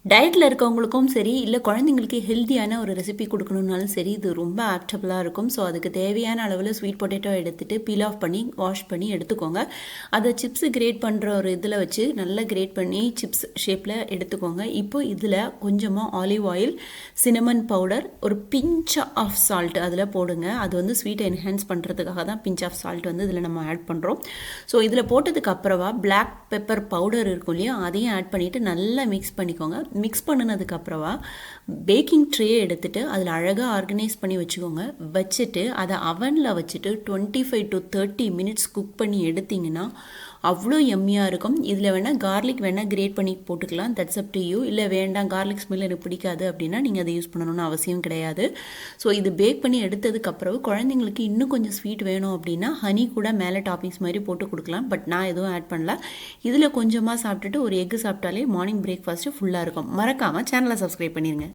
டயட்டில் இருக்கவங்களுக்கும் சரி, இல்லை குழந்தைங்களுக்கு ஹெல்த்தியான ஒரு ரெசிபி கொடுக்கணுன்னாலும் சரி, இது ரொம்ப ஆப்டபுளாக இருக்கும். ஸோ அதுக்கு தேவையான அளவில் ஸ்வீட் பொட்டேட்டோ எடுத்துகிட்டு பீல் ஆஃப் பண்ணி வாஷ் பண்ணி எடுத்துக்கோங்க. அதை சிப்ஸு கிரேட் பண்ணுற ஒரு இதில் வச்சு நல்லா கிரேட் பண்ணி சிப்ஸ் ஷேப்பில் எடுத்துக்கோங்க. இப்போ இதில் கொஞ்சமாக ஆலிவ் ஆயில், சினமன் பவுடர், ஒரு பிஞ்ச் ஆஃப் சால்ட் அதில் போடுங்க. அது வந்து ஸ்வீட்டை என்ஹான்ஸ் பண்ணுறதுக்காக தான் பிஞ்ச் ஆஃப் சால்ட் வந்து இதில் நம்ம ஆட் பண்ணுறோம். ஸோ இதில் போட்டதுக்கு அப்புறமா பிளாக் பெப்பர் பவுடர் இருக்கும் இல்லையா, அதையும் ஆட் பண்ணிவிட்டு நல்லா மிக்ஸ் பண்ணிக்கோங்க. மிக்ஸ் பண்ணினதுக்கப்புறமா பேக்கிங் ட்ரே எடுத்துகிட்டு அதில் அழகாக ஆர்கனைஸ் பண்ணி வச்சுக்கோங்க. வச்சுட்டு அதை அவனில் வச்சுட்டு 25 to 30 minutes குக் பண்ணி எடுத்திங்கன்னா அவ்வளோ எம்மியாக இருக்கும். இதில் வேணால் கார்லிக் வேணால் கிரேட் பண்ணி போட்டுக்கலாம், தட்ஸ் அப் டு யூ. இல்லை வேண்டாம், கார்லிக் ஸ்மெல் எனக்கு பிடிக்காது அப்படின்னா நீங்கள் அதை யூஸ் பண்ணணும்னு அவசியம் கிடையாது. ஸோ இது பேக் பண்ணி எடுத்ததுக்கப்புறம் குழந்தைங்களுக்கு இன்னும் கொஞ்சம் ஸ்வீட் வேணும் அப்படின்னா ஹனி கூட மேலே டாப்பிங்ஸ் மாதிரி போட்டு கொடுக்கலாம். பட் நான் எதுவும் ஆட் பண்ணல. இதில் கொஞ்சமாக சாப்பிட்டுட்டு ஒரு எக்கு சாப்பிட்டாலே மார்னிங் பிரேக்ஃபாஸ்ட்டு ஃபுல்லாக இருக்கும். மறக்காமல் சேனலை சப்ஸ்கிரைப் பண்ணிடுங்க.